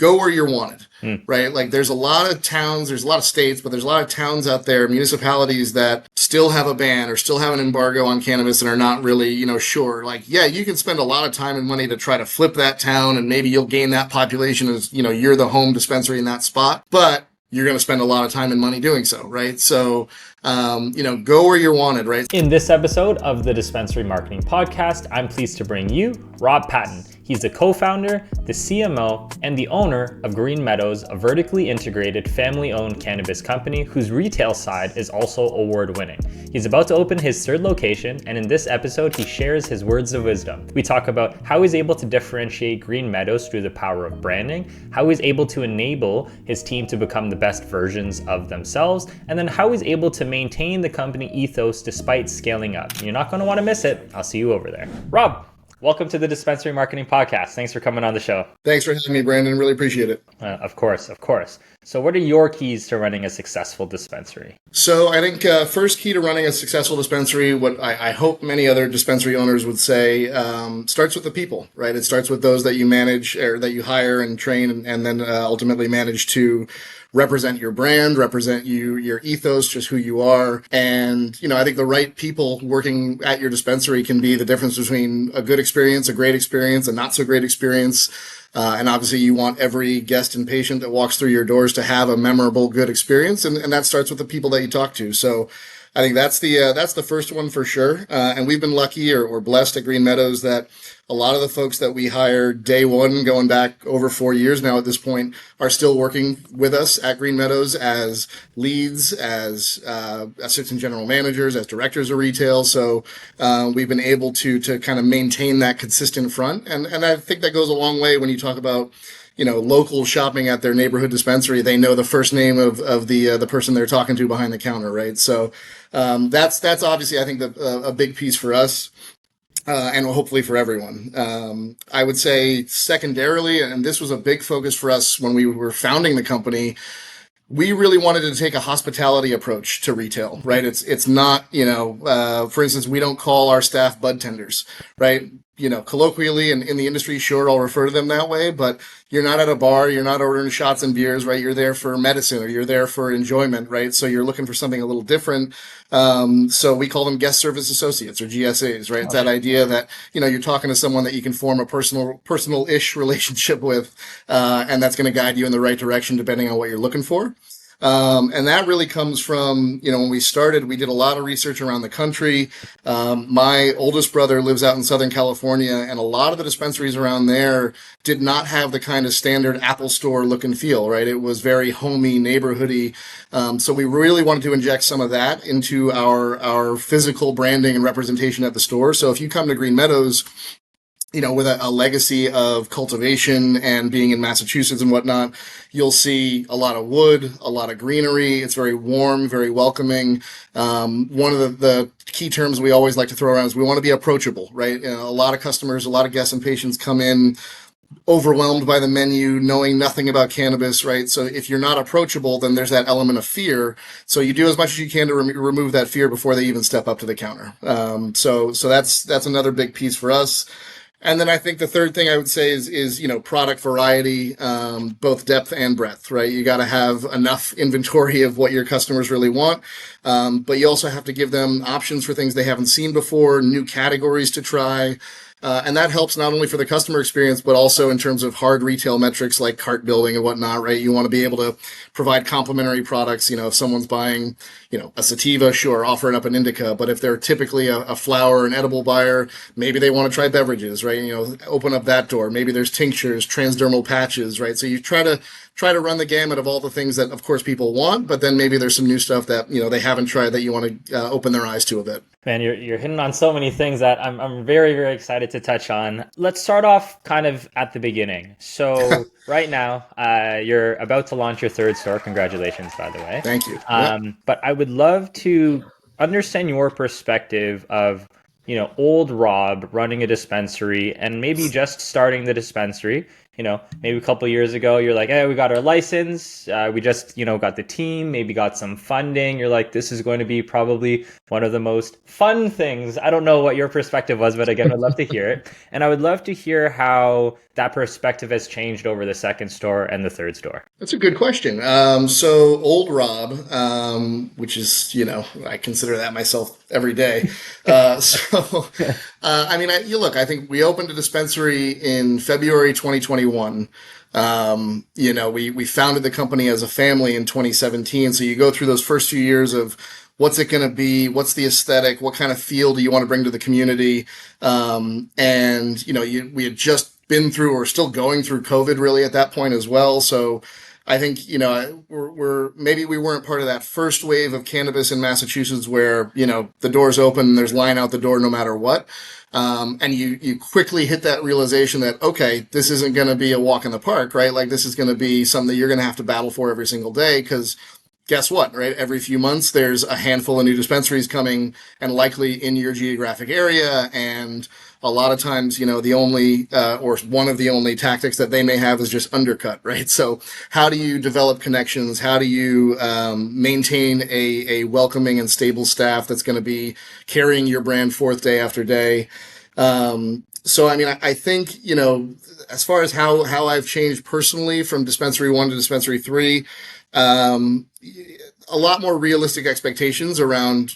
go where you're wanted, right? Like there's a lot of towns, there's a lot of states, but there's a lot of towns out there, municipalities that still have a ban or still have an embargo on cannabis and are not really, sure. Like, yeah, you can spend a lot of time and money to try to flip that town and maybe you'll gain that population as, you're the home dispensary in that spot, but you're going to spend a lot of time and money doing so, right? So, go where you're wanted, right? In this episode of the Dispensary Marketing Podcast, I'm pleased to bring you Rob Patton. He's the co-founder, the CMO, and the owner of Green Meadows, a vertically integrated family-owned cannabis company whose retail side is also award-winning. He's about to open his third location, and in this episode, he shares his words of wisdom. We talk about how he's able to differentiate Green Meadows through the power of branding, how he's able to enable his team to become the best versions of themselves, and then how he's able to maintain the company ethos despite scaling up. You're not going to want to miss it. I'll see you over there. Rob, welcome to the Dispensary Marketing Podcast. Thanks for coming on the show. Thanks for having me, Brandon. Really appreciate it. Of course. So what are your keys to running a successful dispensary? So I think first key to running a successful dispensary, what I hope many other dispensary owners would say, starts with the people, right? It starts with those that you manage or that you hire and train and then ultimately manage to represent your brand, represent your ethos, just who you are. And, I think the right people working at your dispensary can be the difference between a good experience, a great experience, a not so great experience. And obviously you want every guest and patient that walks through your doors to have a memorable, good experience. And that starts with the people that you talk to. So I think that's the first one for sure. And we've been lucky or blessed at Green Meadows that a lot of the folks that we hired day one, going back over 4 years now at this point, are still working with us at Green Meadows as leads, as assistant general managers, as directors of retail. So we've been able to kind of maintain that consistent front. And I think that goes a long way when you talk about local shopping at their neighborhood dispensary. They know the first name of the person they're talking to behind the counter, right? So that's obviously, I think, a big piece for us. And hopefully for everyone. I would say secondarily, and this was a big focus for us when we were founding the company, we really wanted to take a hospitality approach to retail, right? It's not, for instance, we don't call our staff bud tenders, right? Colloquially and in the industry, sure, I'll refer to them that way, but you're not at a bar, you're not ordering shots and beers, right? You're there for medicine or you're there for enjoyment, right? So you're looking for something a little different. So we call them guest service associates or GSAs, right? It's that idea that, you're talking to someone that you can form a personal-ish relationship with, and that's going to guide you in the right direction depending on what you're looking for. And that really comes from, when we started, we did a lot of research around the country. My oldest brother lives out in Southern California, and a lot of the dispensaries around there did not have the kind of standard Apple Store look and feel, right? It was very homey, neighborhoody. So we really wanted to inject some of that into our physical branding and representation at the store. So if you come to Green Meadows, with a legacy of cultivation and being in Massachusetts and whatnot, you'll see a lot of wood, a lot of greenery. It's very warm, very welcoming. One of the key terms we always like to throw around is we want to be approachable, right? A lot of customers, a lot of guests and patients come in overwhelmed by the menu, knowing nothing about cannabis, right? So if you're not approachable, then there's that element of fear. So you do as much as you can to remove that fear before they even step up to the counter. So that's another big piece for us. And then I think the third thing I would say is product variety, both depth and breadth, right? You got to have enough inventory of what your customers really want. But you also have to give them options for things they haven't seen before, new categories to try. And that helps not only for the customer experience, but also in terms of hard retail metrics like cart building and whatnot, right? You want to be able to provide complementary products. If someone's buying, a sativa, sure, offer it up an indica. But if they're typically a flower, an edible buyer, maybe they want to try beverages, right? Open up that door. Maybe there's tinctures, transdermal patches, right? So you try to run the gamut of all the things that, of course, people want, but then maybe there's some new stuff that, they haven't tried that you want to open their eyes to a bit. Man, you're hitting on so many things that I'm very, very excited to touch on. Let's start off kind of at the beginning. So right now, you're about to launch your third store. Congratulations, by the way. Thank you. But I would love to understand your perspective of, old Rob running a dispensary and maybe just starting the dispensary. Maybe a couple of years ago, you're like, hey, we got our license. We just, got the team, maybe got some funding. You're like, this is going to be probably one of the most fun things. I don't know what your perspective was, but again, I'd love to hear it. And I would love to hear how that perspective has changed over the second store and the third store? That's a good question. So old Rob, which is, I consider that myself every day. I mean, I think we opened a dispensary in February 2021. We founded the company as a family in 2017. So you go through those first few years of what's it going to be? What's the aesthetic? What kind of feel do you want to bring to the community? We had just been through or still going through COVID really at that point as well. So I think, maybe we weren't part of that first wave of cannabis in Massachusetts where, the doors open and there's line out the door no matter what. And you quickly hit that realization that, okay, this isn't going to be a walk in the park, right? Like this is going to be something that you're going to have to battle for every single day because guess what, right? Every few months, there's a handful of new dispensaries coming and likely in your geographic area. And a lot of times, the only, or one of the only tactics that they may have is just undercut, right? So how do you develop connections? How do you maintain a welcoming and stable staff that's going to be carrying your brand forth day after day? I think, as far as how I've changed personally from dispensary 1 to dispensary 3, a lot more realistic expectations around,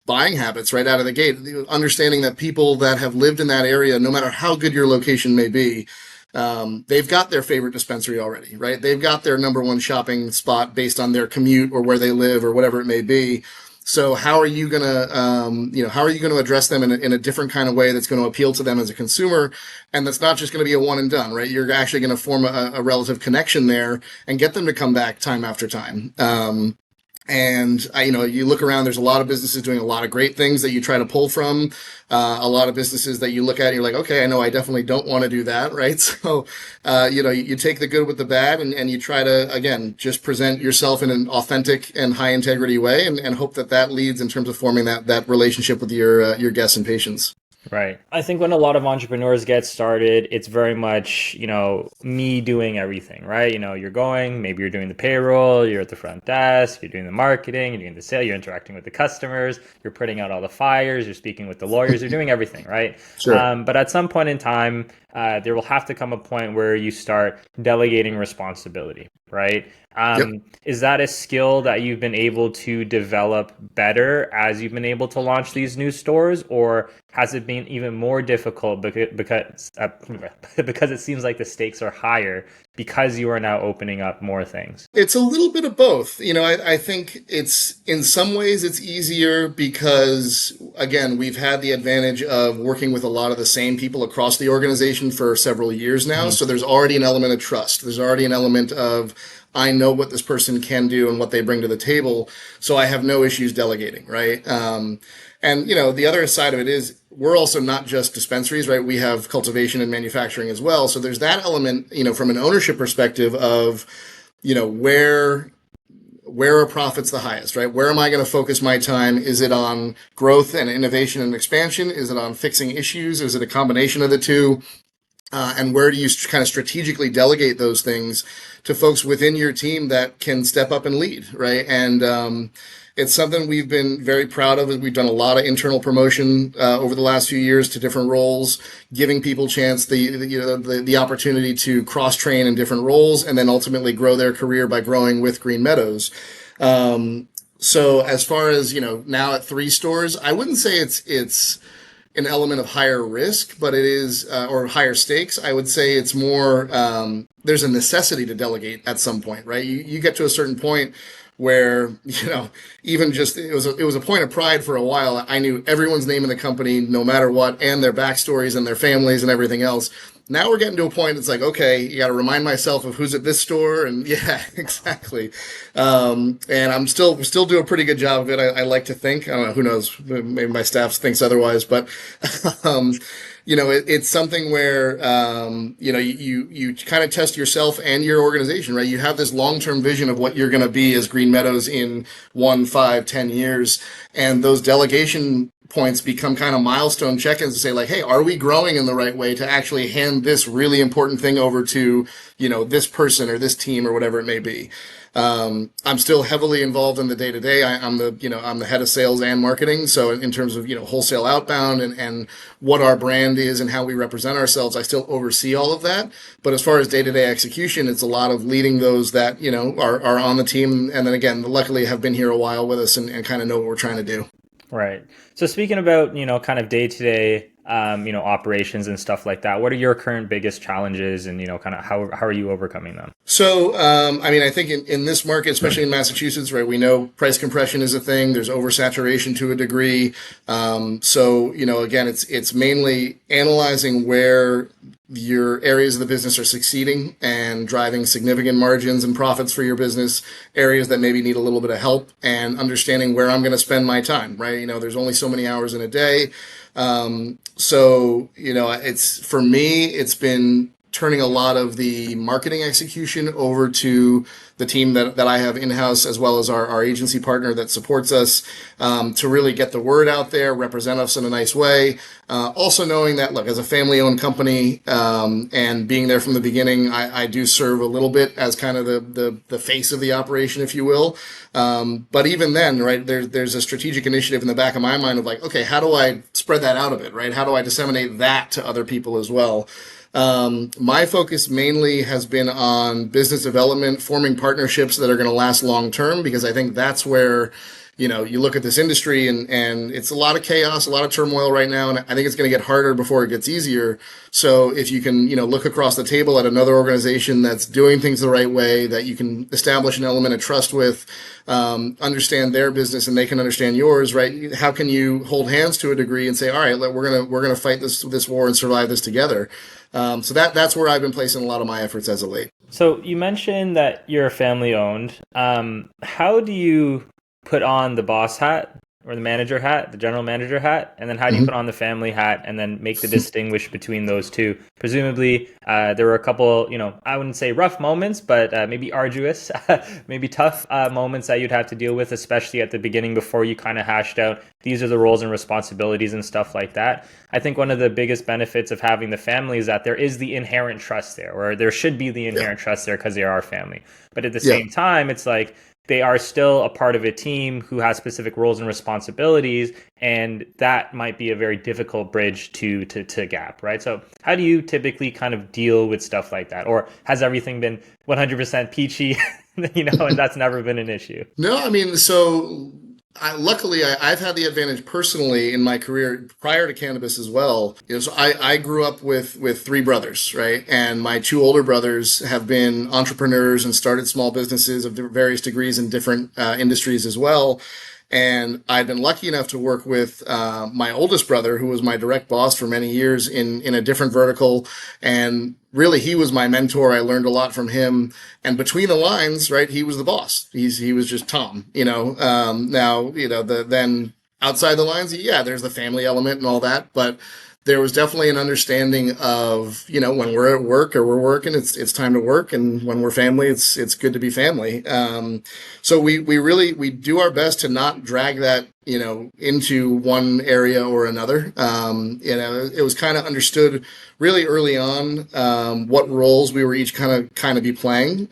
buying habits right out of the gate, understanding that people that have lived in that area, no matter how good your location may be, they've got their favorite dispensary already, right? They've got their number one shopping spot based on their commute or where they live or whatever it may be. So how are you going to address them in a different kind of way that's going to appeal to them as a consumer? And that's not just going to be a one and done, right? You're actually going to form a relative connection there and get them to come back time after time. You look around, there's a lot of businesses doing a lot of great things that you try to pull from. A lot of businesses that you look at and you're like, okay, I know I definitely don't want to do that, right? So, you take the good with the bad and you try to, again, just present yourself in an authentic and high integrity way and hope that leads in terms of forming that relationship with your guests and patients. Right. I think when a lot of entrepreneurs get started, it's very much, me doing everything, right? Maybe you're doing the payroll, you're at the front desk, you're doing the marketing, you're doing the sale, you're interacting with the customers, you're putting out all the fires, you're speaking with the lawyers, you're doing everything, right? Sure. But at some point in time, there will have to come a point where you start delegating responsibility, right? Yep. Is that a skill that you've been able to develop better as you've been able to launch these new stores, or has it been even more difficult because it seems like the stakes are higher because you are now opening up more things? It's a little bit of both. I think it's in some ways it's easier because, again, we've had the advantage of working with a lot of the same people across the organization for several years now. Mm-hmm. So there's already an element of trust. There's already an element of, I know what this person can do and what they bring to the table. So I have no issues delegating, right? The other side of it is we're also not just dispensaries, right? We have cultivation and manufacturing as well. So there's that element, from an ownership perspective of, where are profits the highest, right? Where am I going to focus my time? Is it on growth and innovation and expansion? Is it on fixing issues? Is it a combination of the two? And where do you kind of strategically delegate those things to folks within your team that can step up and lead, right? And it's something we've been very proud of. We've done a lot of internal promotion over the last few years to different roles, giving people chance the opportunity to cross train in different roles, and then ultimately grow their career by growing with Green Meadows. So as far as now at 3 stores, I wouldn't say it's an element of higher risk, but it is, or higher stakes. I would say it's more, there's a necessity to delegate at some point, right? You get to a certain point where, even just, it was a point of pride for a while. I knew everyone's name in the company, no matter what, and their backstories and their families and everything else. Now we're getting to a point, it's like, okay, you got to remind myself of who's at this store. And yeah, exactly. And I'm still do a pretty good job of it. I like to think, I don't know, who knows, maybe my staff thinks otherwise, but, it's something where, you kind of test yourself and your organization, right? You have this long-term vision of what you're going to be as Green Meadows in 1, 5, 10 years. And those delegation points become kind of milestone check-ins to say like, hey, are we growing in the right way to actually hand this really important thing over to, this person or this team or whatever it may be. I'm still heavily involved in the day-to-day. I'm the head of sales and marketing. So in terms of, wholesale outbound and what our brand is and how we represent ourselves, I still oversee all of that. But as far as day-to-day execution, it's a lot of leading those that, are on the team. And then again, luckily have been here a while with us and kind of know what we're trying to do. Right. So speaking about, kind of day to day, operations and stuff like that, what are your current biggest challenges and, kind of how are you overcoming them? So, I think in this market, especially in Massachusetts, right, we know price compression is a thing. There's oversaturation to a degree. Again, it's mainly analyzing where your areas of the business are succeeding and driving significant margins and profits for your business, areas that maybe need a little bit of help, and understanding where I'm going to spend my time, right? There's only so many hours in a day. For me, it's been turning a lot of the marketing execution over to the team that I have in-house, as well as our agency partner that supports us, to really get the word out there, represent us in a nice way. Also knowing that, look, as a family-owned company, and being there from the beginning, I do serve a little bit as kind of the face of the operation, if you will. But even then, right, there's a strategic initiative in the back of my mind of like, okay, how do I spread that out a bit, right? How do I disseminate that to other people as well? My focus mainly has been on business development, forming partnerships that are going to last long term, because I think that's where, you look at this industry and it's a lot of chaos, a lot of turmoil right now. And I think it's going to get harder before it gets easier. So if you can, look across the table at another organization that's doing things the right way, that you can establish an element of trust with, understand their business and they can understand yours, right? How can you hold hands to a degree and say, all right, we're going to fight this war and survive this together? So that's where I've been placing a lot of my efforts as of late. So you mentioned that you're family owned. How do you put on the boss hat or the manager hat, the general manager hat, and then how do you put on the family hat and then make the distinguish between those two? Presumably, there were a couple, I wouldn't say rough moments, but maybe arduous, maybe tough moments that you'd have to deal with, especially at the beginning before you kind of hashed out these are the roles and responsibilities and stuff like that. I think one of the biggest benefits of having the family is that there is the inherent trust there, or there should be the inherent trust there because they are our family. But at the same time, it's like, they are still a part of a team who has specific roles and responsibilities, and that might be a very difficult bridge to gap, right? So how do you typically kind of deal with stuff like that? Or has everything been 100% peachy, and that's never been an issue? No, luckily, I've had the advantage personally in my career prior to cannabis as well. So I grew up with three brothers, right? And my two older brothers have been entrepreneurs and started small businesses of various degrees in different industries as well. And I'd been lucky enough to work with my oldest brother, who was my direct boss for many years in a different vertical. And really, he was my mentor. I learned a lot from him. And between the lines, right, he was the boss. He was just Tom, then outside the lines, there's the family element and all that. But there was definitely an understanding of, when we're at work or we're working, it's time to work. And when we're family, it's good to be family. So we do our best to not drag that, into one area or another. It was kind of understood really early on, what roles we were each kind of be playing.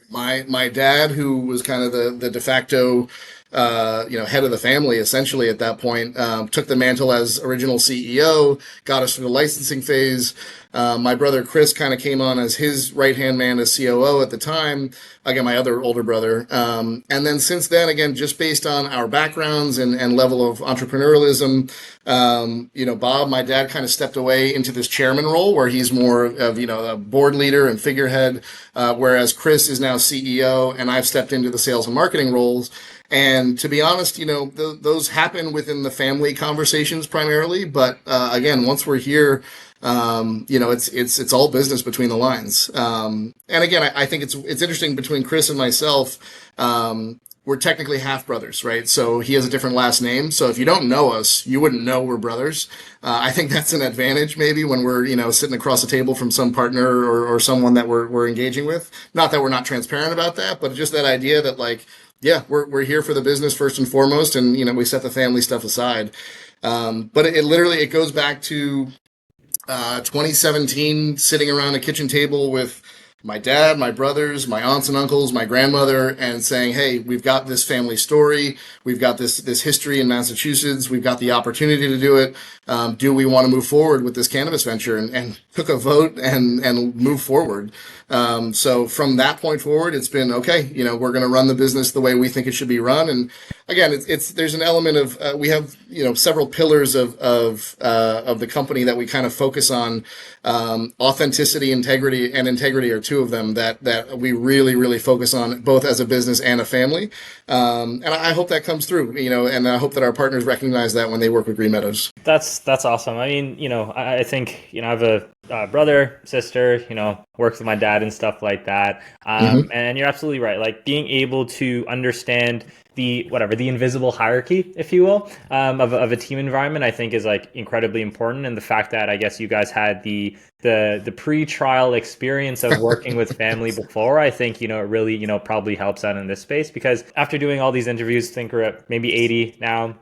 My dad, who was kind of the de facto head of the family, essentially at that point, took the mantle as original CEO, got us through the licensing phase. My brother Chris kind of came on as his right-hand man as COO at the time. Again, my other older brother. And then since then, again, just based on our backgrounds and level of entrepreneurialism, Bob, my dad, kind of stepped away into this chairman role where he's more of, a board leader and figurehead, whereas Chris is now CEO and I've stepped into the sales and marketing roles. And to be honest, those happen within the family conversations primarily. But again, once we're here, it's all business between the lines. And again, I think it's interesting between Chris and myself. We're technically half brothers, right? So he has a different last name. So if you don't know us, you wouldn't know we're brothers. I think that's an advantage maybe when we're, sitting across the table from some partner or someone that we're engaging with. Not that we're not transparent about that, but just that idea that we're here for the business first and foremost, and we set the family stuff aside. But it literally goes back to 2017, sitting around a kitchen table with my dad, my brothers, my aunts and uncles, my grandmother, and saying, hey, we've got this family story. We've got this history in Massachusetts. We've got the opportunity to do it. Do we want to move forward with this cannabis venture? And took a vote and move forward. So from that point forward, it's been, okay, we're going to run the business the way we think it should be run. And again, there's an element of, we have, several pillars of the company that we kind of focus on. Authenticity, integrity are two of them that we really, really focus on, both as a business and a family. And I hope that comes through, and I hope that our partners recognize that when they work with Green Meadows. That's awesome. I mean, I think, I have a brother, sister, works with my dad and stuff like that. And you're absolutely right. Like being able to understand the invisible hierarchy, if you will, of a team environment, I think is like incredibly important. And the fact that I guess you guys had the pre-trial experience of working with family before, I think, it really, probably helps out in this space, because after doing all these interviews, I think we're at maybe 80 now.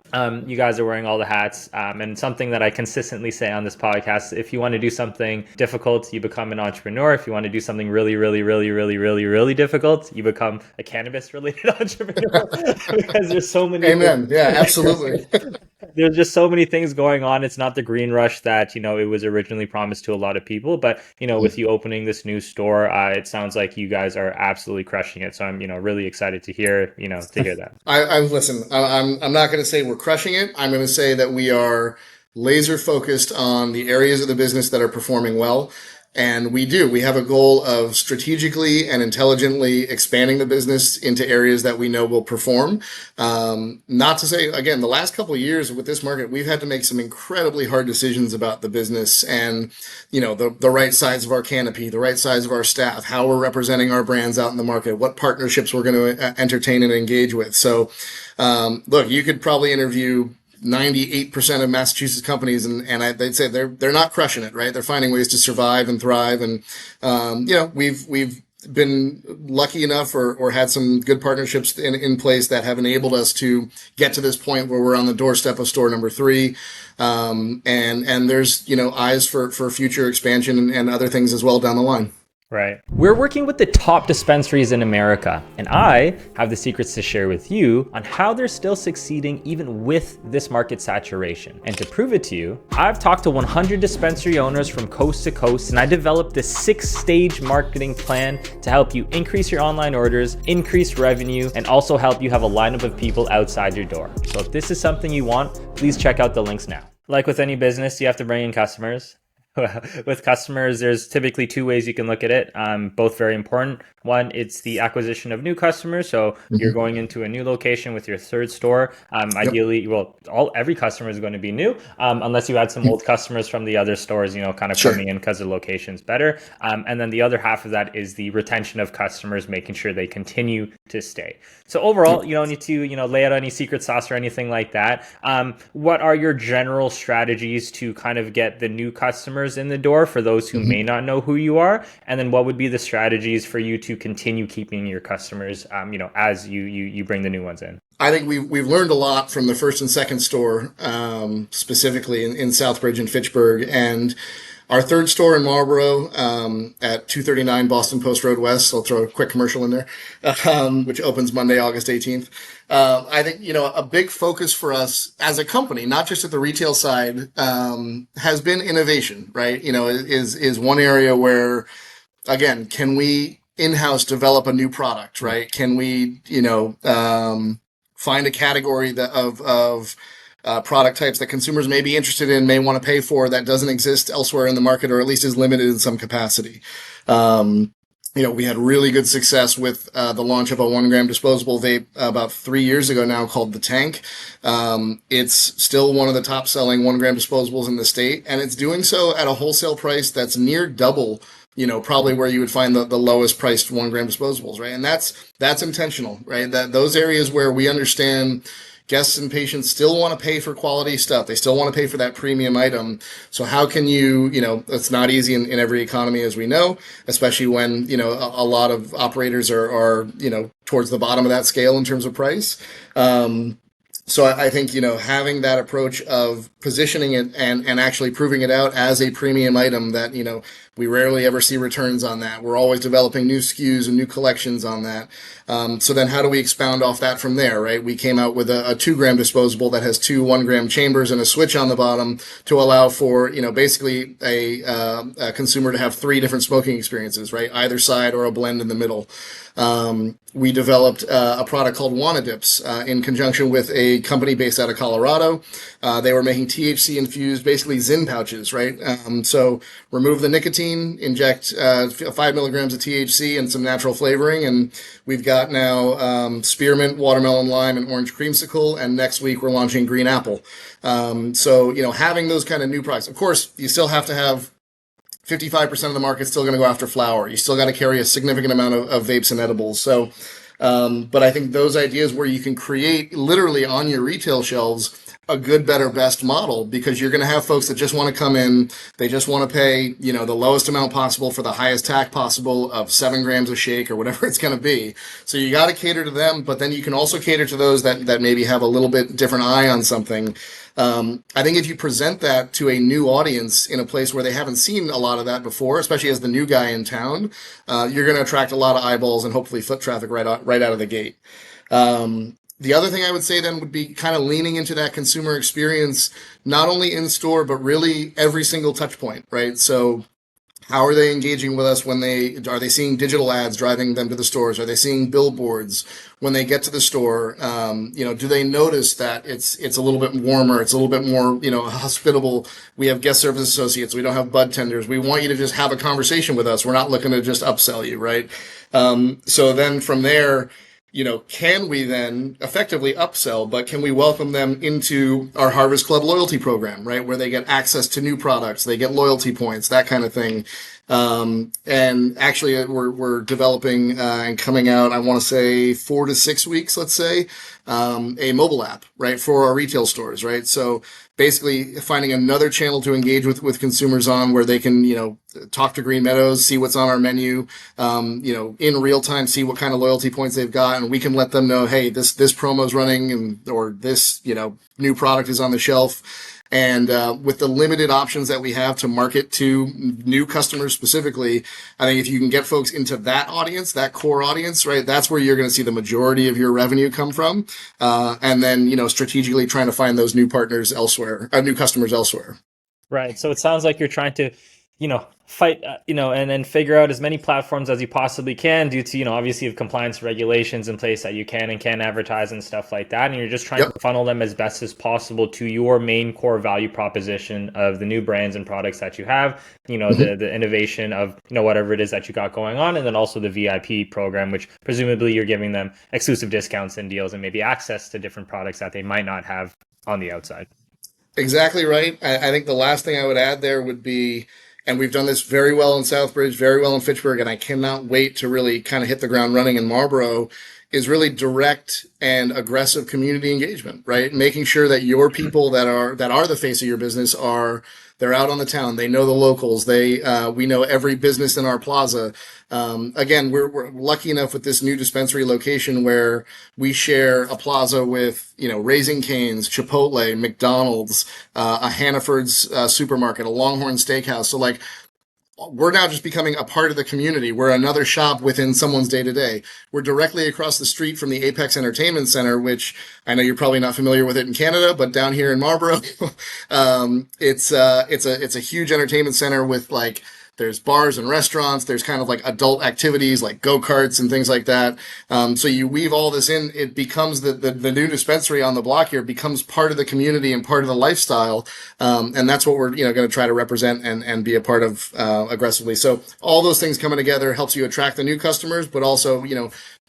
You guys are wearing all the hats. And something that I consistently say on this podcast, if you want to do something difficult, you become an entrepreneur. If you want to do something really, really, really, really, really, really difficult, you become a cannabis related entrepreneur. Because there's so many. Amen. Yeah, absolutely. There's just so many things going on. It's not the green rush that, it was originally promised to a lot of people. But, with you opening this new store, it sounds like you guys are absolutely crushing it. So I'm, really excited to hear that. Listen, I'm not going to say we're crushing it. I'm going to say that we are laser focused on the areas of the business that are performing well. And we have a goal of strategically and intelligently expanding the business into areas that we know will perform. Not to say, again, the last couple of years with this market, we've had to make some incredibly hard decisions about the business and, the right size of our canopy, the right size of our staff, how we're representing our brands out in the market, what partnerships we're going to entertain and engage with. So, look, you could probably interview 98% of Massachusetts companies, and they'd say they're not crushing it, right? They're finding ways to survive and thrive, and we've been lucky enough or had some good partnerships in place that have enabled us to get to this point where we're on the doorstep of store number 3, and there's eyes for future expansion and other things as well down the line. Right. We're working with the top dispensaries in America, and I have the secrets to share with you on how they're still succeeding even with this market saturation. And to prove it to you, I've talked to 100 dispensary owners from coast to coast, and I developed this 6-stage marketing plan to help you increase your online orders, increase revenue, and also help you have a lineup of people outside your door. So if this is something you want, please check out the links now. Like with any business, you have to bring in customers. With customers, there's typically 2 ways you can look at it, both very important. One, it's the acquisition of new customers. So you're going into a new location with your third store. Ideally, every customer is going to be new, unless you had some old customers from the other stores, kind of coming in because the location's better. And then the other half of that is the retention of customers, making sure they continue to stay. So overall, you don't need to, lay out any secret sauce or anything like that. What are your general strategies to kind of get the new customers in the door for those who may not know who you are? And then what would be the strategies for you to continue keeping your customers, as you bring the new ones in? I think we've learned a lot from the first and second store, specifically in Southbridge and Fitchburg, and our third store in Marlborough, at 239 Boston Post Road West. I'll throw a quick commercial in there, which opens Monday, August 18th. I think, a big focus for us as a company, not just at the retail side, has been innovation, right? Is one area where, again, can we in-house develop a new product, right? Can we, find a category of product types that consumers may be interested in, may want to pay for, that doesn't exist elsewhere in the market, or at least is limited in some capacity. We had really good success with the launch of a 1-gram disposable vape about 3 years ago now, called the Tank. It's still one of the top selling 1-gram disposables in the state, and it's doing so at a wholesale price that's near double, probably where you would find the lowest priced 1-gram disposables, right? And that's intentional, right? That those areas where we understand guests and patients still want to pay for quality stuff. They still want to pay for that premium item. So how can you, it's not easy in every economy, as we know, especially when, a lot of operators are towards the bottom of that scale in terms of price. So I think, having that approach of positioning it and actually proving it out as a premium item that, We rarely ever see returns on that. We're always developing new SKUs and new collections on that. So then how do we expound off that from there, right? We came out with a 2 gram disposable that has two 1 gram chambers and a switch on the bottom to allow for, basically a consumer to have three different smoking experiences, right? Either side or a blend in the middle. We developed a product called Wanna Dips in conjunction with a company based out of Colorado. They were making THC infused, basically Zyn pouches, right? So remove the nicotine, inject 5 milligrams of THC and some natural flavoring, and we've got now spearmint, watermelon, lime, and orange creamsicle. And next week we're launching green apple. So having those kind of new products. Of course, you still have to have 55% of the market's still going to go after flower. You still got to carry a significant amount of vapes and edibles. So, but I think those ideas where you can create literally on your retail shelves a good, better, best model, because you're going to have folks that just want to come in, they just want to pay, the lowest amount possible for the highest tack possible of 7 grams of shake or whatever it's going to be. So you got to cater to them, but then you can also cater to those that maybe have a little bit different eye on something. I think if you present that to a new audience in a place where they haven't seen a lot of that before, especially as the new guy in town, you're going to attract a lot of eyeballs and hopefully foot traffic right out of the gate. The other thing I would say then would be kind of leaning into that consumer experience, not only in store, but really every single touch point, right? So how are they engaging with us are they seeing digital ads driving them to the stores? Are they seeing billboards when they get to the store? Do they notice that it's a little bit warmer? It's a little bit more, hospitable. We have guest service associates. We don't have bud tenders. We want you to just have a conversation with us. We're not looking to just upsell you, right? So then from there, can we then effectively upsell, but can we welcome them into our Harvest Club loyalty program, right? Where they get access to new products, they get loyalty points, that kind of thing. And actually we're developing, and coming out, I want to say 4 to 6 weeks, let's say, a mobile app, right? For our retail stores, right? So basically finding another channel to engage with consumers on, where they can, talk to Green Meadows, see what's on our menu, in real time, see what kind of loyalty points they've got. And we can let them know, hey, this promo's running, or this, new product is on the shelf. And with the limited options that we have to market to new customers specifically, I think if you can get folks into that audience, that core audience, right, that's where you're going to see the majority of your revenue come from. And then, strategically trying to find those new partners elsewhere, new customers elsewhere. Right. So it sounds like you're trying to, fight, and then figure out as many platforms as you possibly can due to, obviously you have compliance regulations in place that you can and can't advertise and stuff like that. And you're just trying to funnel them as best as possible to your main core value proposition of the new brands and products that you have, the innovation of, whatever it is that you got going on. And then also the VIP program, which presumably you're giving them exclusive discounts and deals and maybe access to different products that they might not have on the outside. Exactly right. I think the last thing I would add there would be, and we've done this very well in Southbridge, very well in Fitchburg, and I cannot wait to really kind of hit the ground running in Marlborough, is really direct and aggressive community engagement, right? Making sure that your people that are the face of your business they're out on the town. They know the locals. We know every business in our plaza. Again, we're lucky enough with this new dispensary location where we share a plaza with, Raising Cane's, Chipotle, McDonald's, a Hannaford's supermarket, a Longhorn Steakhouse. So like, we're now just becoming a part of the community. We're another shop within someone's day to day. We're directly across the street from the Apex Entertainment Center, which I know you're probably not familiar with it in Canada, but down here in Marlborough, it's a huge entertainment center with there's bars and restaurants. There's kind of like adult activities like go-karts and things like that. So you weave all this in, it becomes the new dispensary on the block here becomes part of the community and part of the lifestyle. And that's what we're, going to try to represent and be a part of, aggressively. So all those things coming together helps you attract the new customers, but also,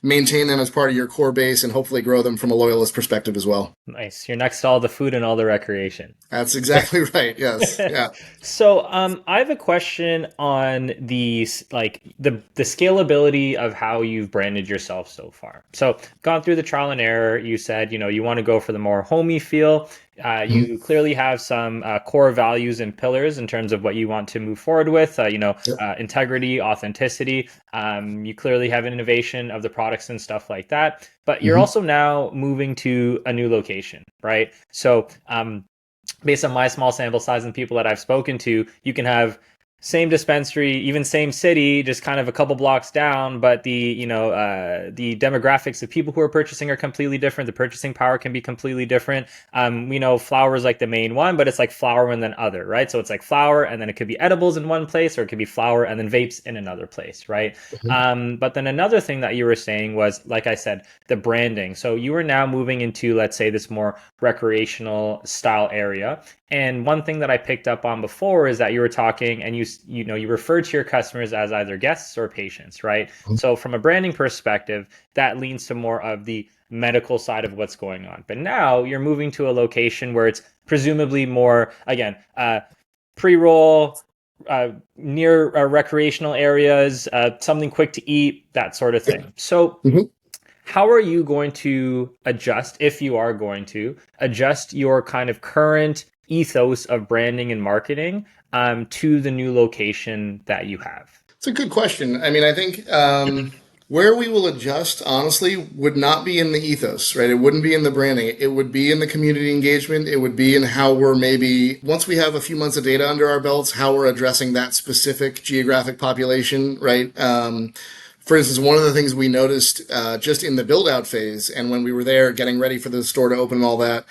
maintain them as part of your core base and hopefully grow them from a loyalist perspective as well. Nice. You're next to all the food and all the recreation. That's exactly right. Yes. Yeah. So I have a question on the scalability of how you've branded yourself so far. So gone through the trial and error. You said, you want to go for the more homey feel. You clearly have some core values and pillars in terms of what you want to move forward with, integrity, authenticity. You clearly have an innovation of the products and stuff like that, but you're also now moving to a new location, right? So based on my small sample size and people that I've spoken to, you can have same dispensary, even same city, just kind of a couple blocks down, but the demographics of people who are purchasing are completely different. The purchasing power can be completely different. We know flower is like the main one, but it's like flower and then other, right? So it's like flower and then it could be edibles in one place, or it could be flower and then vapes in another place, right? But then another thing that you were saying was, like I said, the branding. So you are now moving into, let's say, this more recreational style area. And one thing that I picked up on before is that you were talking, and you referred to your customers as either guests or patients, right? So from a branding perspective, that leans to more of the medical side of what's going on. But now you're moving to a location where it's presumably more, again, pre-roll, near recreational areas, something quick to eat, that sort of thing. So Mhm. how are you going to adjust, if you are going to adjust your kind of current ethos of branding and marketing to the new location that you have? It's a good question. I mean, I think where we will adjust, honestly, would not be in the ethos, right? It wouldn't be in the branding. It would be in the community engagement. It would be in how we're maybe, once we have a few months of data under our belts, how we're addressing that specific geographic population, right? For instance, one of the things we noticed just in the build out phase and when we were there getting ready for the store to open and all that,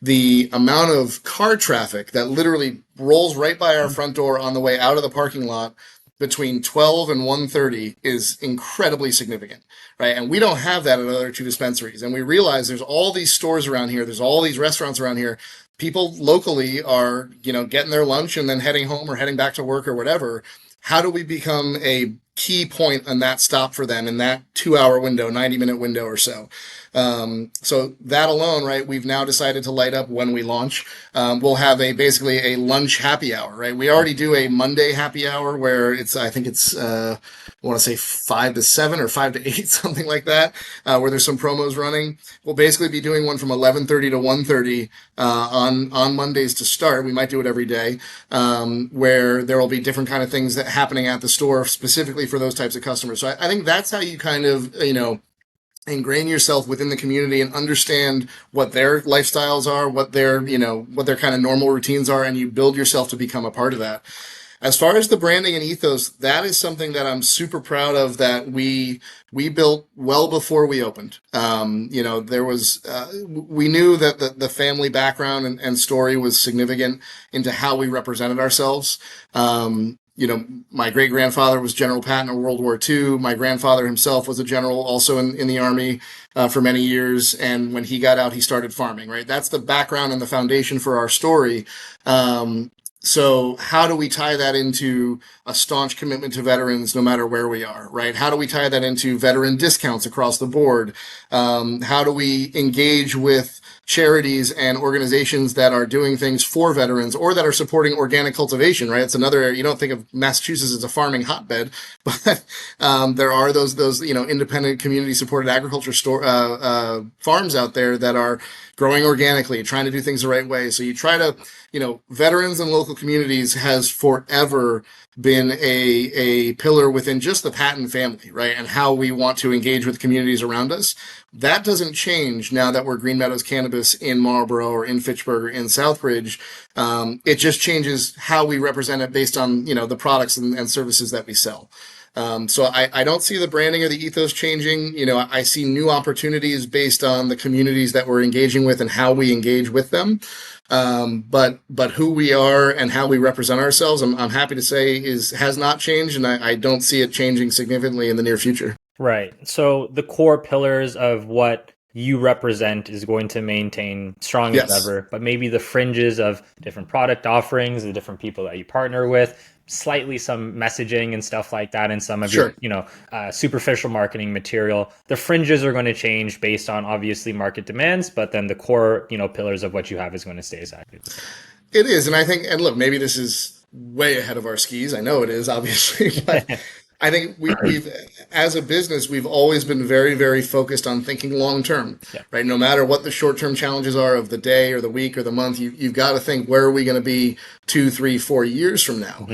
the amount of car traffic that literally rolls right by our front door on the way out of the parking lot between 12 and 1:30 is incredibly significant, right? And we don't have that at other two dispensaries. And we realize there's all these stores around here, there's all these restaurants around here. People locally are, getting their lunch and then heading home or heading back to work or whatever. How do we become a key point on that stop for them in that 2 hour window, 90-minute window or so? So that alone, right? We've now decided to light up when we launch. We'll have basically a lunch happy hour, right? We already do a Monday happy hour where I think it's, I want to say 5 to 7 or 5 to 8, something like that, where there's some promos running. We'll basically be doing one from 11:30 to 1:30 on Mondays to start. We might do it every day, where there will be different kind of things that happening at the store specifically for those types of customers. So I think that's how you kind of, ingrain yourself within the community and understand what their lifestyles are, what their kind of normal routines are, and you build yourself to become a part of that. As far as the branding and ethos, that is something that I'm super proud of that we built well before we opened. There was we knew that the family background and story was significant into how we represented ourselves. My great grandfather was General Patton in World War II. My grandfather himself was a general also in the Army for many years. And when he got out, he started farming, right? That's the background and the foundation for our story. So how do we tie that into a staunch commitment to veterans no matter where we are, right? How do we tie that into veteran discounts across the board? How do we engage with charities and organizations that are doing things for veterans or that are supporting organic cultivation, right? It's another area. You don't think of Massachusetts as a farming hotbed, but there are those independent community supported agriculture farms out there that are growing organically, trying to do things the right way. So you try to, veterans and local communities has forever been a pillar within just the Patton family, right? And how we want to engage with communities around us. That doesn't change now that we're Green Meadows Cannabis in Marlboro or in Fitchburg or in Southbridge. It just changes how we represent it based on, the products and services that we sell. So I don't see the branding or the ethos changing. I see new opportunities based on the communities that we're engaging with and how we engage with them. But who we are and how we represent ourselves, I'm happy to say has not changed, and I don't see it changing significantly in the near future. Right. So the core pillars of what you represent is going to maintain strong as Yes. ever, but maybe the fringes of different product offerings, the different people that you partner with, slightly some messaging and stuff like that, and some of Sure. your, superficial marketing material. The fringes are going to change based on obviously market demands, but then the core, pillars of what you have is going to stay exactly the same. It is, and I think, and look, maybe this is way ahead of our skis. I know it is, obviously, but I think we've, as a business, we've always been very, very focused on thinking long term, Yeah. right? No matter what the short term challenges are of the day or the week or the month, you've got to think, where are we going to be 2, 3, 4 years from now?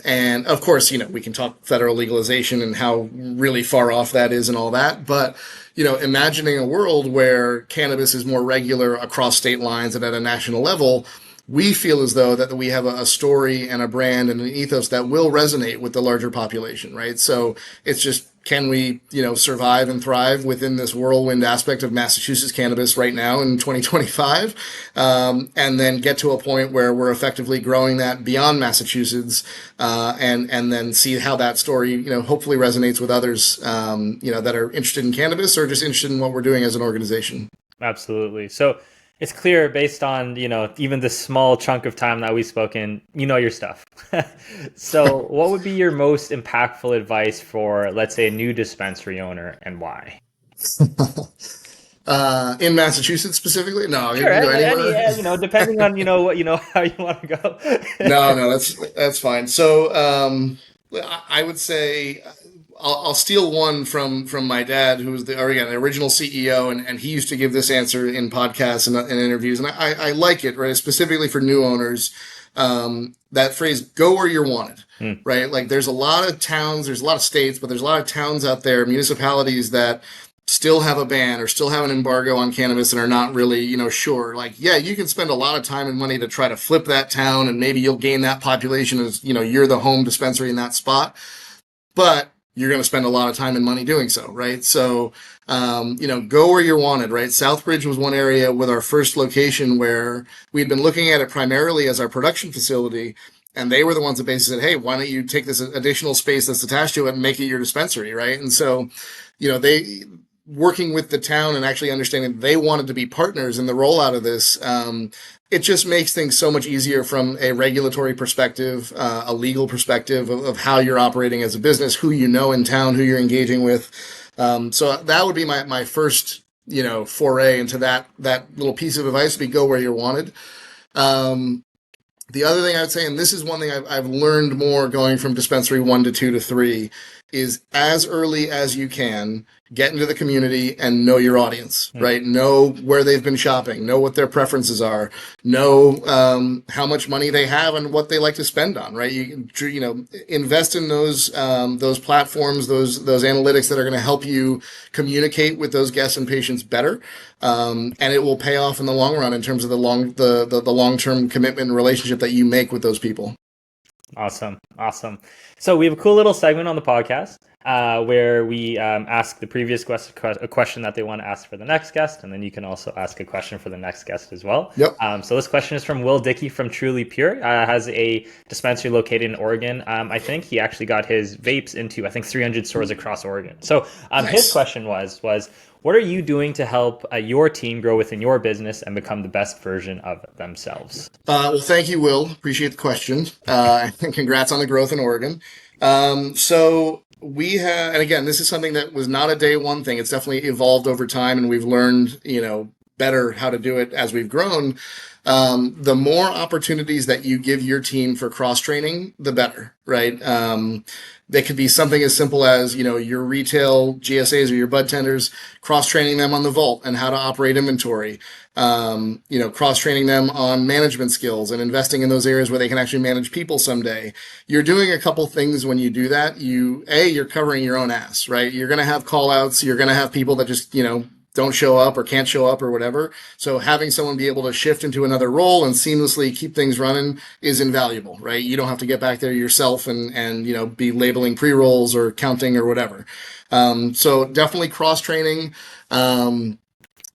And of course, we can talk federal legalization and how really far off that is and all that, but imagining a world where cannabis is more regular across state lines and at a national level, we feel as though that we have a story and a brand and an ethos that will resonate with the larger population, right? So it's just, can we, survive and thrive within this whirlwind aspect of Massachusetts cannabis right now in 2025, and then get to a point where we're effectively growing that beyond Massachusetts, and then see how that story, hopefully resonates with others, that are interested in cannabis or just interested in what we're doing as an organization. Absolutely. So it's clear based on, even the small chunk of time that we've spoken, your stuff. So what would be your most impactful advice for, let's say, a new dispensary owner, and why? In Massachusetts specifically? No, Sure, anywhere. depending on, how you want to go. No, that's fine. So, I would say I'll steal one from my dad, who was the original CEO, and he used to give this answer in podcasts and interviews, and I like it, right? Specifically for new owners, that phrase, "Go where you're wanted," right? Like, there's a lot of towns, there's a lot of states, but there's a lot of towns out there, municipalities that still have a ban or still have an embargo on cannabis and are not really, sure. Like, yeah, you can spend a lot of time and money to try to flip that town, and maybe you'll gain that population as, you're the home dispensary in that spot. But you're going to spend a lot of time and money doing so, right? So, go where you're wanted, right? Southbridge was one area with our first location where we'd been looking at it primarily as our production facility. And they were the ones that basically said, "Hey, why don't you take this additional space that's attached to it and make it your dispensary," right? And so, they, working with the town and actually understanding they wanted to be partners in the rollout of this, it just makes things so much easier from a regulatory perspective, a legal perspective of how you're operating as a business, who in town, who you're engaging with. So that would be my first, foray into that little piece of advice, would be go where you're wanted. The other thing I would say, and this is one thing I've learned more going from dispensary 1 to 2 to 3, is as early as you can, get into the community and know your audience, right? Know where they've been shopping, know what their preferences are, know how much money they have and what they like to spend on, right? Invest in those platforms, those analytics that are going to help you communicate with those guests and patients better, and it will pay off in the long run in terms of the long-term commitment and relationship that you make with those people. Awesome. So we have a cool little segment on the podcast where we ask the previous guest a question that they want to ask for the next guest, and then you can also ask a question for the next guest as well. Yep. So this question is from Will Dickey from Truly Pure. Has a dispensary located in Oregon. I think he actually got his vapes into 300 stores across Oregon. So Nice. His question was, what are you doing to help your team grow within your business and become the best version of themselves? Well, thank you, Will. Appreciate the question. And congrats on the growth in Oregon. So we have, and again, this is something that was not a day one thing. It's definitely evolved over time, and we've learned, better how to do it as we've grown. The more opportunities that you give your team for cross training, the better, right? That could be something as simple as, your retail GSAs or your bud tenders, cross-training them on the vault and how to operate inventory, cross-training them on management skills and investing in those areas where they can actually manage people someday. You're doing a couple things when you do that. You're covering your own ass, right? You're going to have call outs. You're going to have people that just, don't show up or can't show up or whatever. So having someone be able to shift into another role and seamlessly keep things running is invaluable, right? You don't have to get back there yourself and be labeling pre-rolls or counting or whatever. So definitely cross-training.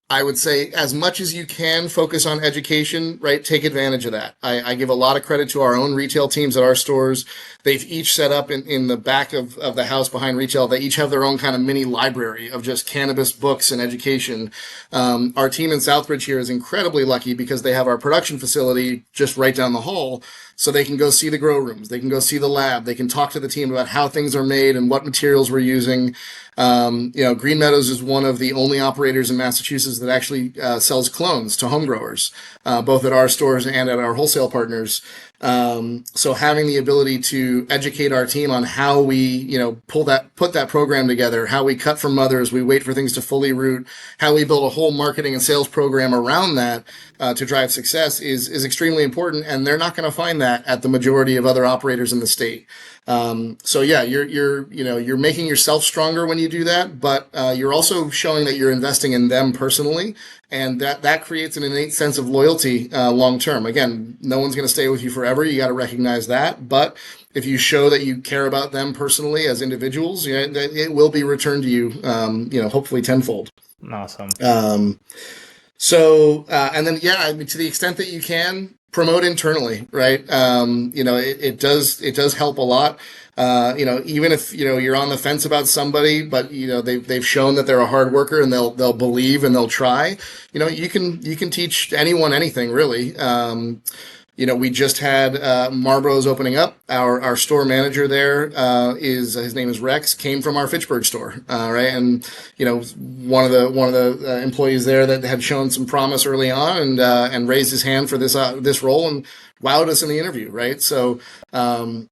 I would say as much as you can focus on education, right? Take advantage of that. I give a lot of credit to our own retail teams at our stores. They've each set up in the back of the house behind retail. They each have their own kind of mini library of just cannabis books and education. Our team in Southbridge here is incredibly lucky because they have our production facility just right down the hall. So they can go see the grow rooms. They can go see the lab. They can talk to the team about how things are made and what materials we're using. Green Meadows is one of the only operators in Massachusetts that actually sells clones to home growers, both at our stores and at our wholesale partners. So having the ability to educate our team on how we, put that program together, how we cut from mothers, we wait for things to fully root, how we build a whole marketing and sales program around that to drive success is extremely important. And they're not going to find that at the majority of other operators in the state. So yeah, you're making yourself stronger when you do that, but you're also showing that you're investing in them personally. personally, and that creates an innate sense of loyalty long term. Again, no one's going to stay with you forever. You got to recognize that, but if you show that you care about them personally as individuals, it will be returned to you, hopefully tenfold. Awesome. And then, I mean, to the extent that you can, promote internally, right? It does help a lot. Even if, you're on the fence about somebody, but, they've shown that they're a hard worker and they'll believe and they'll try, you can teach anyone anything, really. We just had Marlboro's opening up. Our store manager there his name is Rex, came from our Fitchburg store, right? And one of the employees there that had shown some promise early on and raised his hand for this role and wowed us in the interview, right? So I'm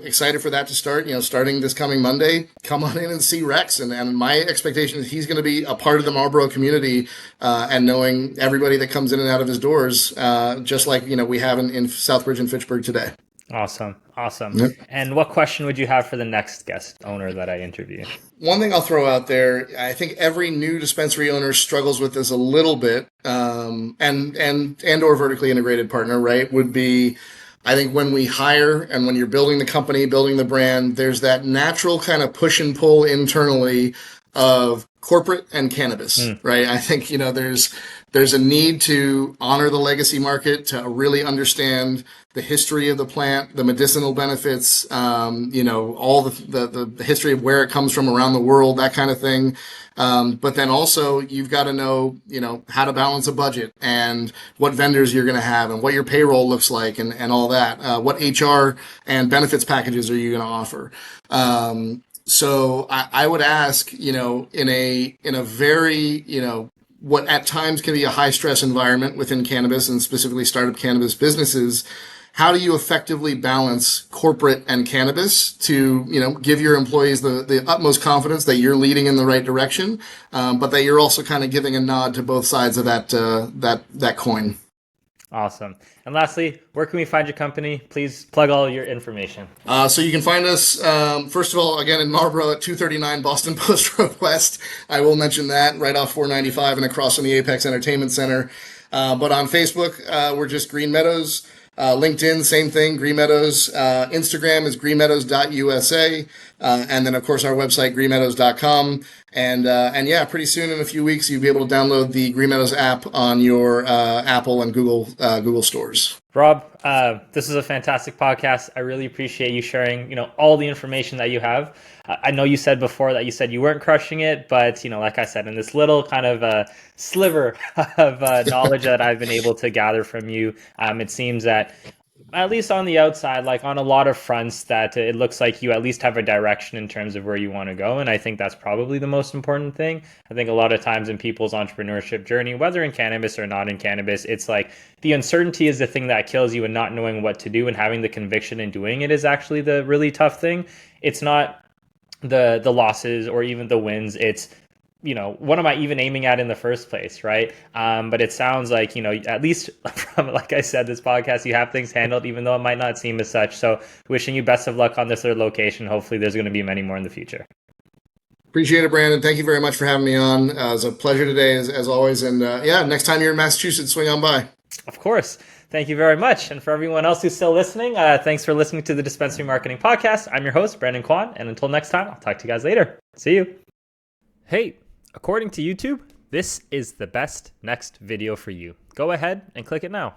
excited for that to start. Starting this coming Monday, come on in and see Rex, and my expectation is he's going to be a part of the Marlboro community and knowing everybody that comes in and out of his doors, just like we have in Southbridge and Fitchburg today. Awesome. Yep. And what question would you have for the next guest owner that I interview? One thing I'll throw out there, I think every new dispensary owner struggles with this a little bit, and or vertically integrated partner, right, would be, I think when we hire and when you're building the company, building the brand, there's that natural kind of push and pull internally of corporate and cannabis, right? I think, there's a need to honor the legacy market, to really understand the history of the plant, the medicinal benefits, all the history of where it comes from around the world, that kind of thing. But then also you've got to know, how to balance a budget and what vendors you're going to have and what your payroll looks like and all that. What HR and benefits packages are you going to offer? So I would ask, in a very, what at times can be a high stress environment within cannabis and specifically startup cannabis businesses, how do you effectively balance corporate and cannabis to, give your employees the utmost confidence that you're leading in the right direction, but that you're also kind of giving a nod to both sides of that coin? Awesome. And lastly, where can we find your company? Please plug all your information. So you can find us, first of all, again, in Marlboro at 239 Boston Post Road West. I will mention that, right off 495 and across from the Apex Entertainment Center. But on Facebook, we're just Green Meadows. LinkedIn, same thing, Green Meadows. Instagram is greenmeadows.usa. And then, of course, our website, greenmeadows.com. And pretty soon, in a few weeks, you'll be able to download the Green Meadows app on your Apple and Google stores. Rob, this is a fantastic podcast. I really appreciate you sharing, all the information that you have. I know you said before that you weren't crushing it, but, like I said, in this little kind of sliver of knowledge that I've been able to gather from you, it seems that, at least on the outside, like on a lot of fronts, that it looks like you at least have a direction in terms of where you want to go. And I think that's probably the most important thing. I think a lot of times in people's entrepreneurship journey, whether in cannabis or not in cannabis, it's like the uncertainty is the thing that kills you, and not knowing what to do and having the conviction in doing it is actually the really tough thing. It's not the losses or even the wins. It's, what am I even aiming at in the first place, right? But it sounds like, at least from, like I said, this podcast, you have things handled, even though it might not seem as such. So wishing you best of luck on this third location. Hopefully there's going to be many more in the future. Appreciate it, Brandon. Thank you very much for having me on. It was a pleasure today, as always. And next time you're in Massachusetts, swing on by. Of course. Thank you very much. And for everyone else who's still listening, thanks for listening to the Dispensary Marketing Podcast. I'm your host, Brandon Kwan. And until next time, I'll talk to you guys later. See you. Hey, according to YouTube, this is the best next video for you. Go ahead and click it now.